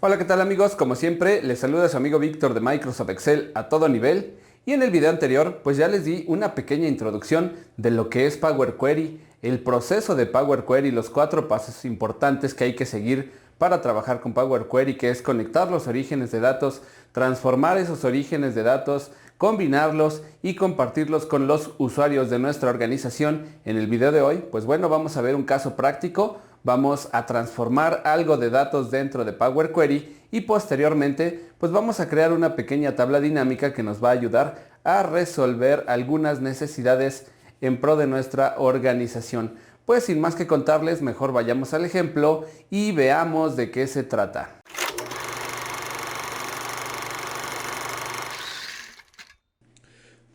Hola, ¿qué tal amigos? Como siempre, les saluda su amigo Víctor de Microsoft Excel a todo nivel. Y en el video anterior, pues ya les di una pequeña introducción de lo que es Power Query, el proceso de Power Query, los 4 pasos importantes que hay que seguir para trabajar con Power Query, que es conectar los orígenes de datos, transformar esos orígenes de datos, combinarlos y compartirlos con los usuarios de nuestra organización. En el video de hoy, pues bueno, vamos a ver un caso práctico. Vamos a transformar algo de datos dentro de Power Query y posteriormente pues vamos a crear una pequeña tabla dinámica que nos va a ayudar a resolver algunas necesidades en pro de nuestra organización. Pues sin más que contarles, mejor vayamos al ejemplo y veamos de qué se trata.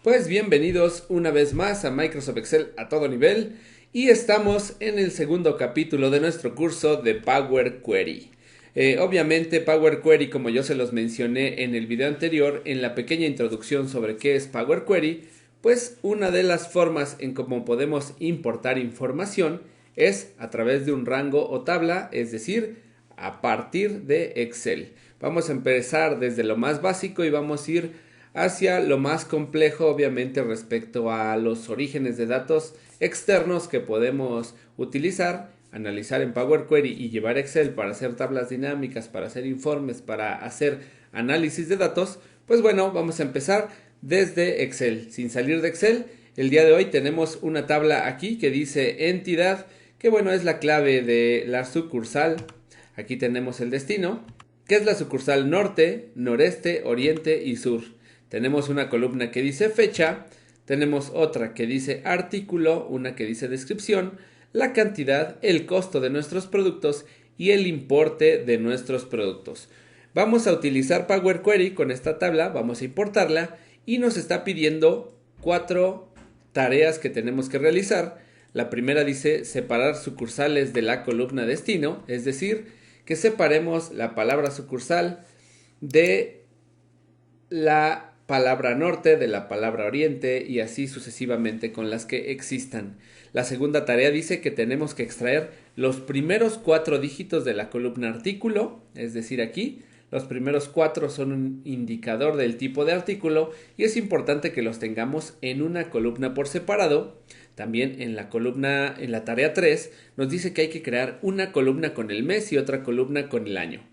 Pues bienvenidos una vez más a Microsoft Excel a todo nivel y estamos en el segundo capítulo de nuestro curso de Power Query. Obviamente Power Query, como yo se los mencioné en el video anterior, en la pequeña introducción sobre qué es Power Query, pues una de las formas en cómo podemos importar información es a través de un rango o tabla, es decir, a partir de Excel. Vamos a empezar desde lo más básico y vamos a ir hacia lo más complejo, obviamente respecto a los orígenes de datos externos que podemos utilizar, analizar en Power Query y llevar Excel para hacer tablas dinámicas, para hacer informes, para hacer análisis de datos. Pues bueno, vamos a empezar desde Excel, sin salir de Excel. El día de hoy tenemos una tabla aquí que dice entidad, que bueno, es la clave de la sucursal. Aquí tenemos el destino, que es la sucursal norte, noreste, oriente y sur. Tenemos una columna que dice fecha, tenemos otra que dice artículo, una que dice descripción, la cantidad, el costo de nuestros productos y el importe de nuestros productos. Vamos a utilizar Power Query con esta tabla, vamos a importarla y nos está pidiendo 4 tareas que tenemos que realizar. La primera dice separar sucursales de la columna destino, es decir, que separemos la palabra sucursal de la palabra norte de la palabra oriente y así sucesivamente con las que existan. La segunda tarea dice que tenemos que extraer los primeros 4 dígitos de la columna artículo, es decir, aquí los primeros 4 son un indicador del tipo de artículo y es importante que los tengamos en una columna por separado. También en la tarea 3 nos dice que hay que crear una columna con el mes y otra columna con el año.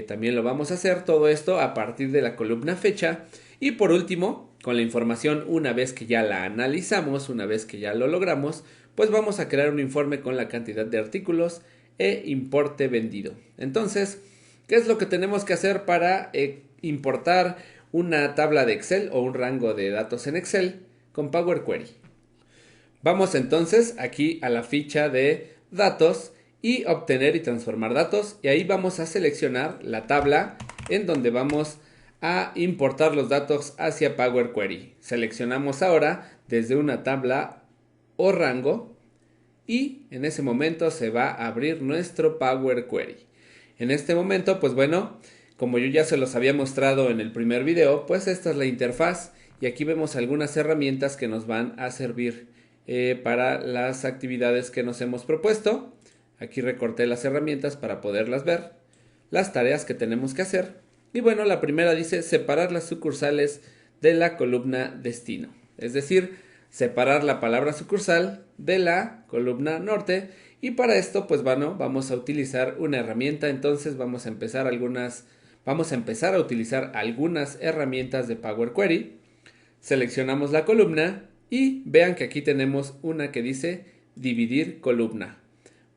También lo vamos a hacer todo esto a partir de la columna fecha. Y por último, con la información, una vez que ya la analizamos, una vez que ya lo logramos, pues vamos a crear un informe con la cantidad de artículos e importe vendido. Entonces, ¿qué es lo que tenemos que hacer para importar una tabla de Excel o un rango de datos en Excel con Power Query? Vamos entonces aquí a la ficha de datos y obtener y transformar datos y ahí vamos a seleccionar la tabla en donde vamos a importar los datos hacia Power Query. Seleccionamos ahora desde una tabla o rango y en ese momento se va a abrir nuestro Power Query. En este momento, pues bueno, como yo ya se los había mostrado en el primer video, pues esta es la interfaz y aquí vemos algunas herramientas que nos van a servir para las actividades que nos hemos propuesto. Aquí recorté las herramientas para poderlas ver, las tareas que tenemos que hacer. Y bueno, la primera dice separar las sucursales de la columna destino. Es decir, separar la palabra sucursal de la columna norte. Y para esto, pues bueno, vamos a utilizar una herramienta. Entonces vamos a empezar a utilizar algunas herramientas de Power Query. Seleccionamos la columna y vean que aquí tenemos una que dice dividir columna.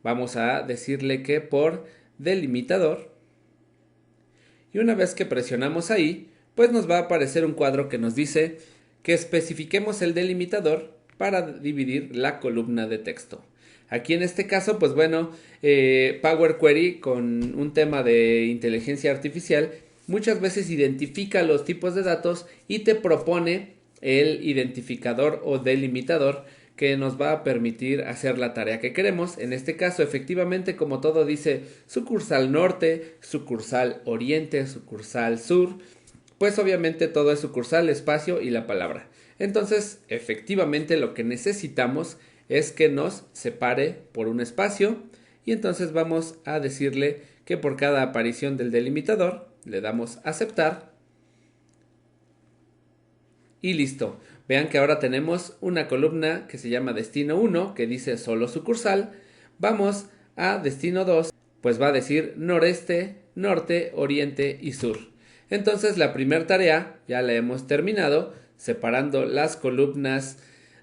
Vamos a decirle que por delimitador. Y una vez que presionamos ahí, pues nos va a aparecer un cuadro que nos dice que especifiquemos el delimitador para dividir la columna de texto. Aquí en este caso, pues bueno, Power Query con un tema de inteligencia artificial muchas veces identifica los tipos de datos y te propone el identificador o delimitador que nos va a permitir hacer la tarea que queremos. En este caso, efectivamente, como todo dice sucursal norte, sucursal oriente, sucursal sur, pues obviamente todo es sucursal, espacio y la palabra. Entonces, efectivamente, lo que necesitamos es que nos separe por un espacio y entonces vamos a decirle que que por cada aparición del delimitador le damos aceptar y listo. Vean que ahora tenemos una columna que se llama destino 1 que dice solo sucursal. Vamos a destino 2, pues va a decir noreste, norte, oriente y sur. Entonces la primera tarea ya la hemos terminado separando las columnas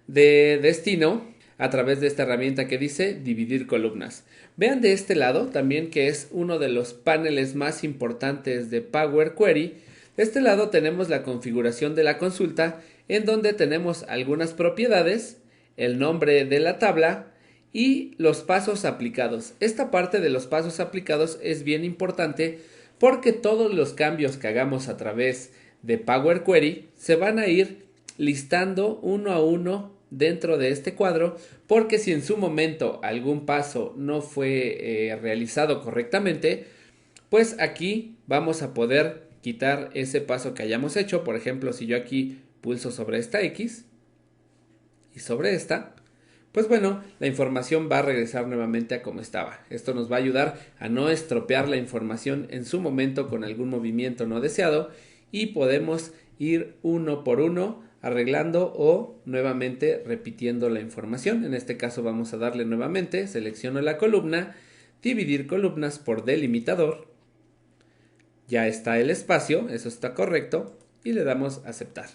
de destino a través de esta herramienta que dice dividir columnas. Vean de este lado también que es uno de los paneles más importantes de Power Query. De este lado tenemos la configuración de la consulta en donde tenemos algunas propiedades, el nombre de la tabla y los pasos aplicados. Esta parte de los pasos aplicados es bien importante porque todos los cambios que hagamos a través de Power Query se van a ir listando uno a uno dentro de este cuadro, porque si en su momento algún paso no fue realizado correctamente, pues aquí vamos a poder quitar ese paso que hayamos hecho. Por ejemplo, si yo aquí pulso sobre esta X y sobre esta, pues bueno, la información va a regresar nuevamente a como estaba. Esto nos va a ayudar a no estropear la información en su momento con algún movimiento no deseado y podemos ir uno por uno arreglando o nuevamente repitiendo la información. En este caso vamos a darle nuevamente, selecciono la columna, dividir columnas por delimitador. Ya está el espacio, eso está correcto, y le damos aceptar.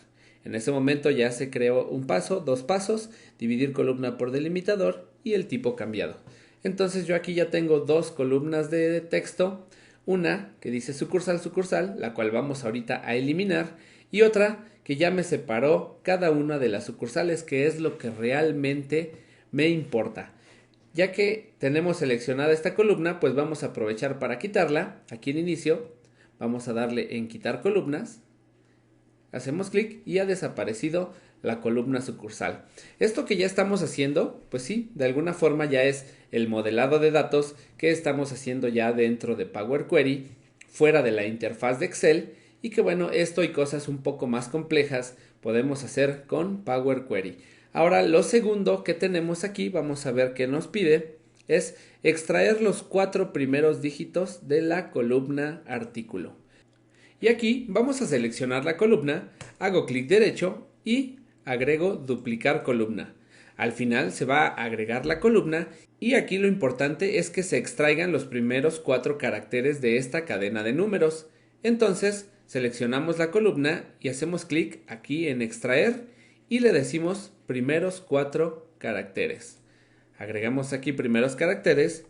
En ese momento ya se creó un paso, dos pasos, dividir columna por delimitador y el tipo cambiado. Entonces yo aquí ya tengo dos columnas de texto, una que dice sucursal, sucursal, la cual vamos ahorita a eliminar, y otra que ya me separó cada una de las sucursales, que es lo que realmente me importa. Ya que tenemos seleccionada esta columna, pues vamos a aprovechar para quitarla. Aquí en inicio vamos a darle en quitar columnas. Hacemos clic y ha desaparecido la columna sucursal. Esto que ya estamos haciendo, pues sí, de alguna forma ya es el modelado de datos que estamos haciendo ya dentro de Power Query, fuera de la interfaz de Excel, y que bueno, esto y cosas un poco más complejas podemos hacer con Power Query. Ahora lo segundo que tenemos aquí, vamos a ver qué nos pide, es extraer los 4 primeros dígitos de la columna artículo. Y aquí vamos a seleccionar la columna, hago clic derecho y agrego duplicar columna. Al final se va a agregar la columna y aquí lo importante es que se extraigan los primeros 4 caracteres de esta cadena de números. Entonces seleccionamos la columna y hacemos clic aquí en extraer y le decimos primeros 4 caracteres. Agregamos aquí primeros caracteres,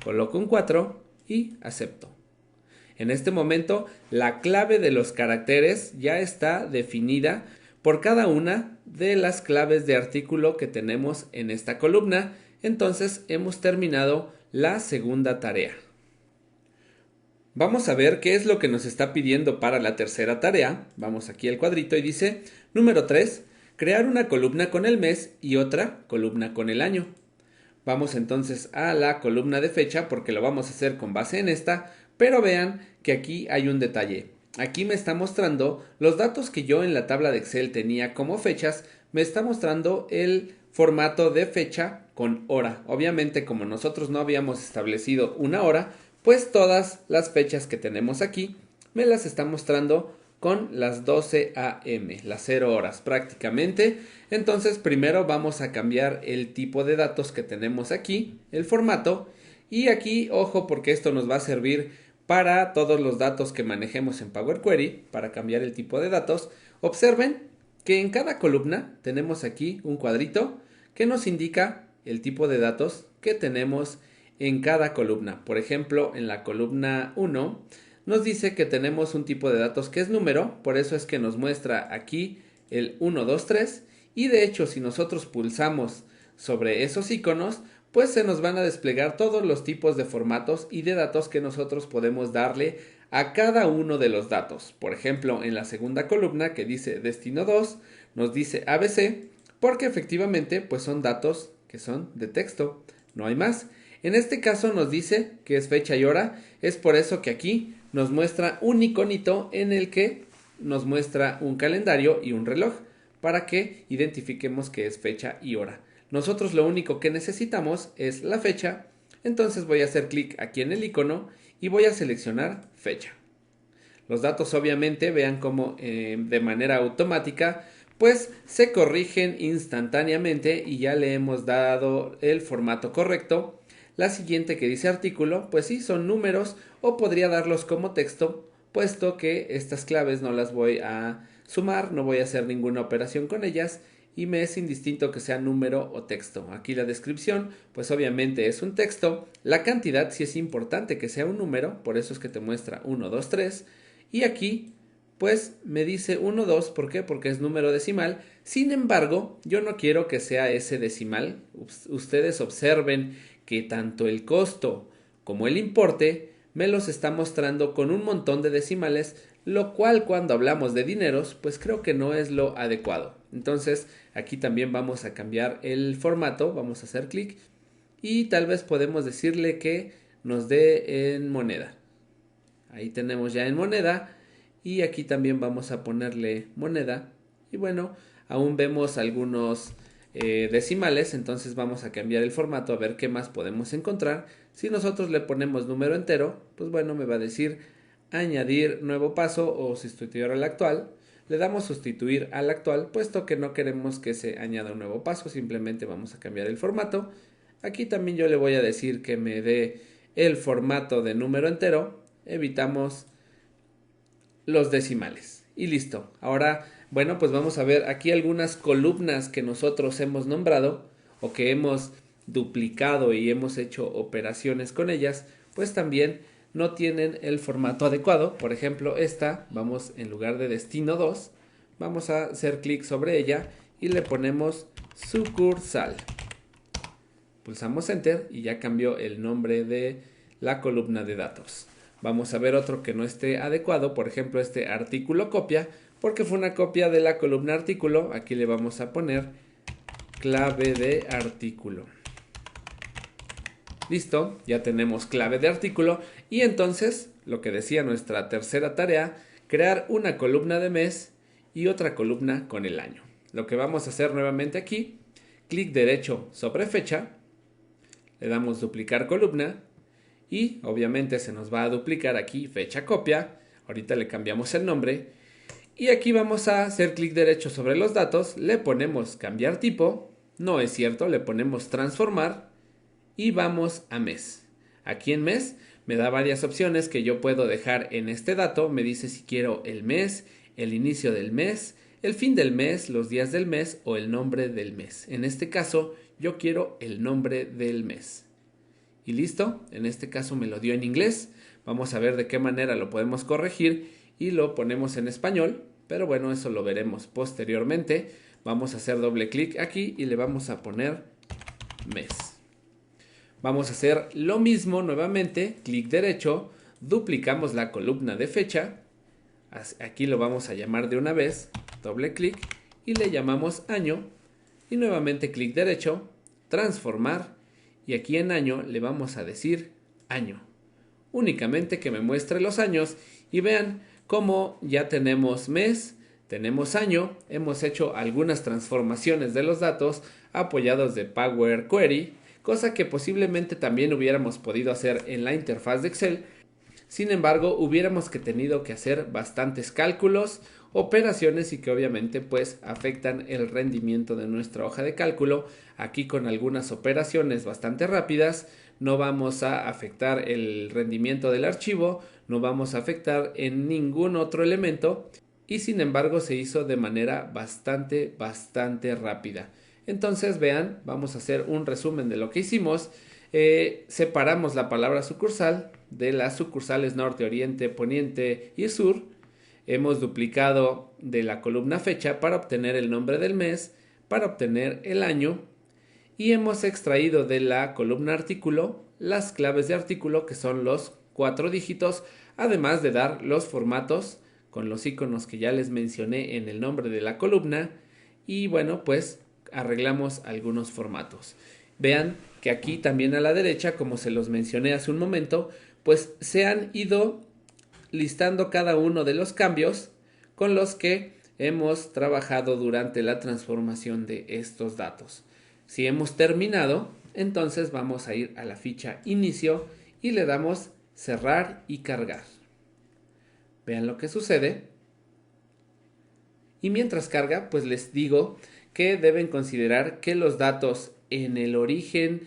coloco un 4 y acepto. En este momento, la clave de los caracteres ya está definida por cada una de las claves de artículo que tenemos en esta columna. Entonces, hemos terminado la segunda tarea. Vamos a ver qué es lo que nos está pidiendo para la tercera tarea. Vamos aquí al cuadrito y dice, número 3, crear una columna con el mes y otra columna con el año. Vamos entonces a la columna de fecha porque lo vamos a hacer con base en esta. Pero vean que aquí hay un detalle. Aquí me está mostrando los datos que yo en la tabla de Excel tenía como fechas. Me está mostrando el formato de fecha con hora. Obviamente, como nosotros no habíamos establecido una hora, pues todas las fechas que tenemos aquí me las está mostrando con las 12 a.m., las 0 horas prácticamente. Entonces primero vamos a cambiar el tipo de datos que tenemos aquí, el formato. Y aquí, ojo, porque esto nos va a servir para todos los datos que manejemos en Power Query, para cambiar el tipo de datos. Observen que en cada columna tenemos aquí un cuadrito que nos indica el tipo de datos que tenemos en cada columna. Por ejemplo, en la columna 1 nos dice que tenemos un tipo de datos que es número, por eso es que nos muestra aquí el 1, 2, 3, y de hecho si nosotros pulsamos sobre esos iconos, pues se nos van a desplegar todos los tipos de formatos y de datos que nosotros podemos darle a cada uno de los datos. Por ejemplo, en la segunda columna que dice destino 2, nos dice ABC, porque efectivamente pues son datos que son de texto, no hay más. En este caso nos dice que es fecha y hora, es por eso que aquí nos muestra un iconito en el que nos muestra un calendario y un reloj, para que identifiquemos que es fecha y hora. Nosotros lo único que necesitamos es la fecha, entonces voy a hacer clic aquí en el icono y voy a seleccionar fecha. Los datos obviamente vean cómo de manera automática pues se corrigen instantáneamente y ya le hemos dado el formato correcto. La siguiente que dice artículo, pues sí, son números o podría darlos como texto, puesto que estas claves no las voy a sumar, no voy a hacer ninguna operación con ellas y me es indistinto que sea número o texto. Aquí la descripción, pues obviamente es un texto. La cantidad sí es importante que sea un número, por eso es que te muestra 1, 2, 3. Y aquí pues me dice 1, 2, ¿por qué? Porque es número decimal. Sin embargo, yo no quiero que sea ese decimal. Ustedes observen que tanto el costo como el importe me los está mostrando con un montón de decimales, lo cual cuando hablamos de dineros, pues creo que no es lo adecuado. Entonces, aquí también vamos a cambiar el formato, vamos a hacer clic y tal vez podemos decirle que nos dé en moneda. Ahí tenemos ya en moneda. Y aquí también vamos a ponerle moneda. Y bueno, aún vemos algunos decimales, entonces vamos a cambiar el formato a ver qué más podemos encontrar. Si nosotros le ponemos número entero, pues bueno, me va a decir añadir nuevo paso o sustituir al actual. Le damos sustituir al actual, puesto que no queremos que se añada un nuevo paso, simplemente vamos a cambiar el formato. Aquí también yo le voy a decir que me dé el formato de número entero. Evitamos los decimales y listo. Ahora, bueno, pues vamos a ver aquí algunas columnas que nosotros hemos nombrado o que hemos duplicado y hemos hecho operaciones con ellas, pues también no tienen el formato adecuado. Por ejemplo, esta, vamos en lugar de destino 2, vamos a hacer clic sobre ella y le ponemos sucursal. Pulsamos enter y ya cambió el nombre de la columna de datos. Vamos a ver otro que no esté adecuado, por ejemplo este artículo copia, porque fue una copia de la columna artículo. Aquí le vamos a poner clave de artículo. Listo, ya tenemos clave de artículo y entonces, lo que decía nuestra tercera tarea, crear una columna de mes y otra columna con el año. Lo que vamos a hacer nuevamente aquí, clic derecho sobre fecha, le damos duplicar columna y obviamente se nos va a duplicar aquí fecha copia. Ahorita le cambiamos el nombre. Y aquí vamos a hacer clic derecho sobre los datos. Le ponemos cambiar tipo. No es cierto, le ponemos transformar. Y vamos a mes. Aquí en mes me da varias opciones que yo puedo dejar en este dato. Me dice si quiero el mes, el inicio del mes, el fin del mes, los días del mes o el nombre del mes. En este caso yo quiero el nombre del mes. Y listo, en este caso me lo dio en inglés. Vamos a ver de qué manera lo podemos corregir y lo ponemos en español, pero bueno, eso lo veremos posteriormente. Vamos a hacer doble clic aquí y le vamos a poner mes. Vamos a hacer lo mismo nuevamente, clic derecho, duplicamos la columna de fecha. Aquí lo vamos a llamar de una vez, doble clic y le llamamos año. Y nuevamente clic derecho, transformar. Y aquí en año le vamos a decir año. Únicamente que me muestre los años y vean cómo ya tenemos mes, tenemos año, hemos hecho algunas transformaciones de los datos apoyados de Power Query, cosa que posiblemente también hubiéramos podido hacer en la interfaz de Excel. Sin embargo, hubiéramos tenido que hacer bastantes cálculos, operaciones y que obviamente pues afectan el rendimiento de nuestra hoja de cálculo. Aquí con algunas operaciones bastante rápidas no vamos a afectar el rendimiento del archivo, no vamos a afectar en ningún otro elemento y sin embargo se hizo de manera bastante rápida. Entonces vean, vamos a hacer un resumen de lo que hicimos. Separamos la palabra sucursal de las sucursales norte, oriente, poniente y sur. Hemos duplicado de la columna fecha para obtener el nombre del mes, para obtener el año y hemos extraído de la columna artículo las claves de artículo que son los 4 dígitos, además de dar los formatos con los iconos que ya les mencioné en el nombre de la columna y bueno, pues arreglamos algunos formatos. Vean que aquí también a la derecha, como se los mencioné hace un momento, pues se han ido listando cada uno de los cambios con los que hemos trabajado durante la transformación de estos datos. Si hemos terminado, entonces vamos a ir a la ficha inicio y le damos cerrar y cargar. Vean lo que sucede. Y mientras carga, pues les digo que deben considerar que los datos en el origen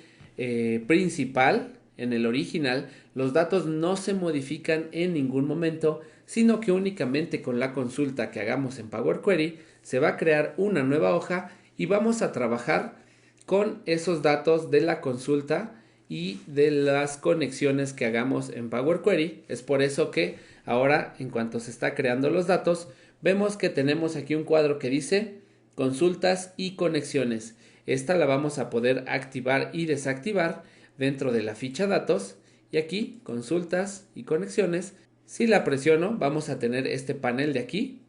principal, en el original, los datos no se modifican en ningún momento, sino que únicamente con la consulta que hagamos en Power Query se va a crear una nueva hoja y vamos a trabajar con esos datos de la consulta y de las conexiones que hagamos en Power Query. Es por eso que ahora, en cuanto se está creando los datos, vemos que tenemos aquí un cuadro que dice consultas y conexiones. Esta la vamos a poder activar y desactivar dentro de la ficha datos. Y aquí, consultas y conexiones. Si la presiono, vamos a tener este panel de aquí,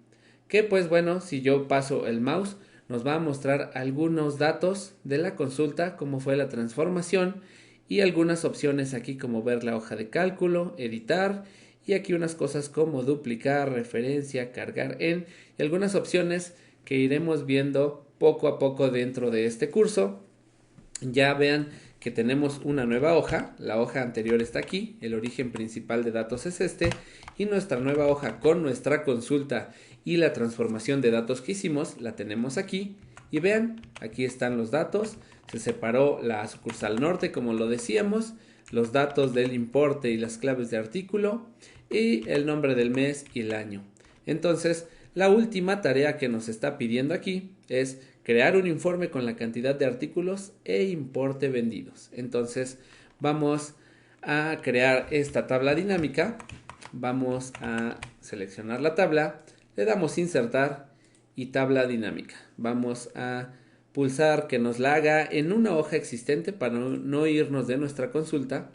que pues bueno, si yo paso el mouse, nos va a mostrar algunos datos de la consulta, como fue la transformación, y algunas opciones aquí como ver la hoja de cálculo, editar, y aquí unas cosas como duplicar, referencia, cargar en, y algunas opciones que iremos viendo poco a poco dentro de este curso. Ya vean que tenemos una nueva hoja, la hoja anterior está aquí, el origen principal de datos es este, y nuestra nueva hoja con nuestra consulta y la transformación de datos que hicimos la tenemos aquí. Y vean, aquí están los datos, se separó la sucursal norte como lo decíamos, los datos del importe y las claves de artículo y el nombre del mes y el año. Entonces, la última tarea que nos está pidiendo aquí es crear un informe con la cantidad de artículos e importe vendidos. Entonces, vamos a crear esta tabla dinámica. Vamos a seleccionar la tabla, le damos insertar y tabla dinámica. Vamos a pulsar que nos la haga en una hoja existente para no irnos de nuestra consulta.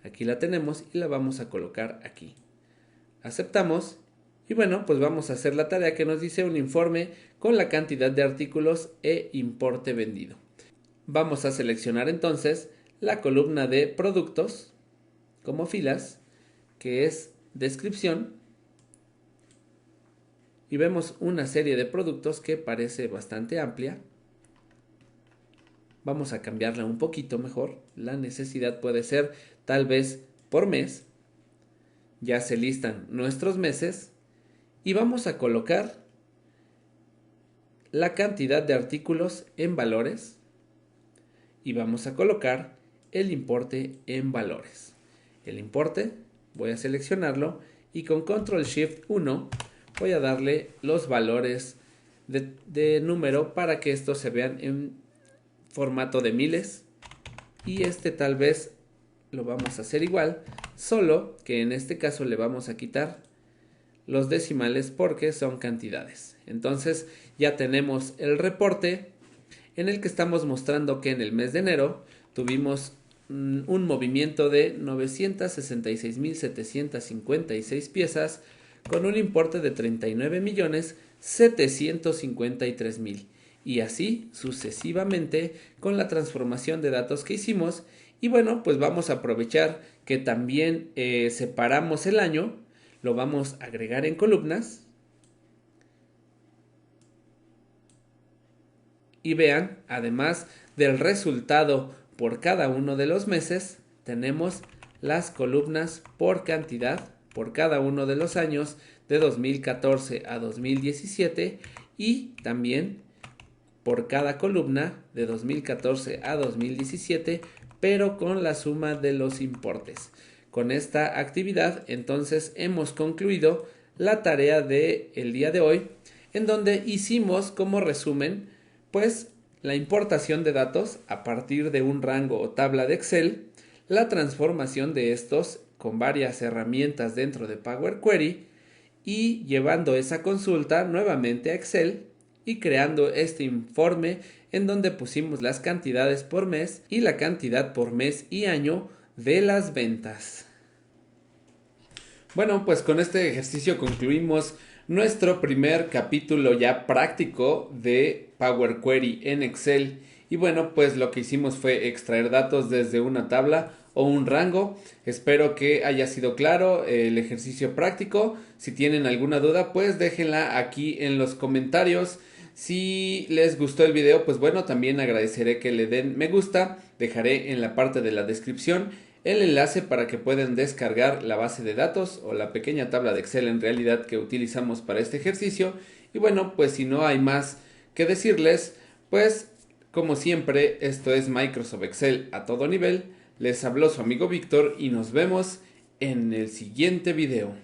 Aquí la tenemos y la vamos a colocar aquí. Aceptamos y bueno, pues vamos a hacer la tarea que nos dice un informe con la cantidad de artículos e importe vendido. Vamos a seleccionar entonces la columna de productos como filas, que es descripción, y vemos una serie de productos que parece bastante amplia. Vamos a cambiarla un poquito mejor. La necesidad puede ser tal vez por mes. Ya se listan nuestros meses y vamos a colocar la cantidad de artículos en valores y vamos a colocar el importe en valores. El importe voy a seleccionarlo y con Control Shift 1 voy a darle los valores de número para que estos se vean en formato de miles, y este tal vez lo vamos a hacer igual, solo que en este caso le vamos a quitar los decimales porque son cantidades. Entonces ya tenemos el reporte en el que estamos mostrando que en el mes de enero tuvimos un movimiento de 966.756 piezas con un importe de 39.753.000 y así sucesivamente con la transformación de datos que hicimos. Y bueno, pues vamos a aprovechar que también separamos el año, lo vamos a agregar en columnas y vean, además del resultado por cada uno de los meses, tenemos las columnas por cantidad por cada uno de los años de 2014 a 2017 y también por cada columna de 2014 a 2017, pero con la suma de los importes. Con esta actividad, entonces, hemos concluido la tarea del día de hoy, en donde hicimos como resumen, pues, la importación de datos a partir de un rango o tabla de Excel, la transformación de estos con varias herramientas dentro de Power Query y llevando esa consulta nuevamente a Excel y creando este informe en donde pusimos las cantidades por mes y la cantidad por mes y año de las ventas. Bueno, pues con este ejercicio concluimos nuestro primer capítulo ya práctico de Power Query en Excel. Y bueno, pues lo que hicimos fue extraer datos desde una tabla o un rango. Espero que haya sido claro el ejercicio práctico. Si tienen alguna duda, pues déjenla aquí en los comentarios. Si les gustó el video, pues bueno, también agradeceré que le den me gusta. Dejaré en la parte de la descripción el enlace para que puedan descargar la base de datos o la pequeña tabla de Excel en realidad que utilizamos para este ejercicio. Y bueno, pues si no hay más que decirles, pues como siempre, esto es Microsoft Excel a todo nivel. Les habló su amigo Víctor y nos vemos en el siguiente video.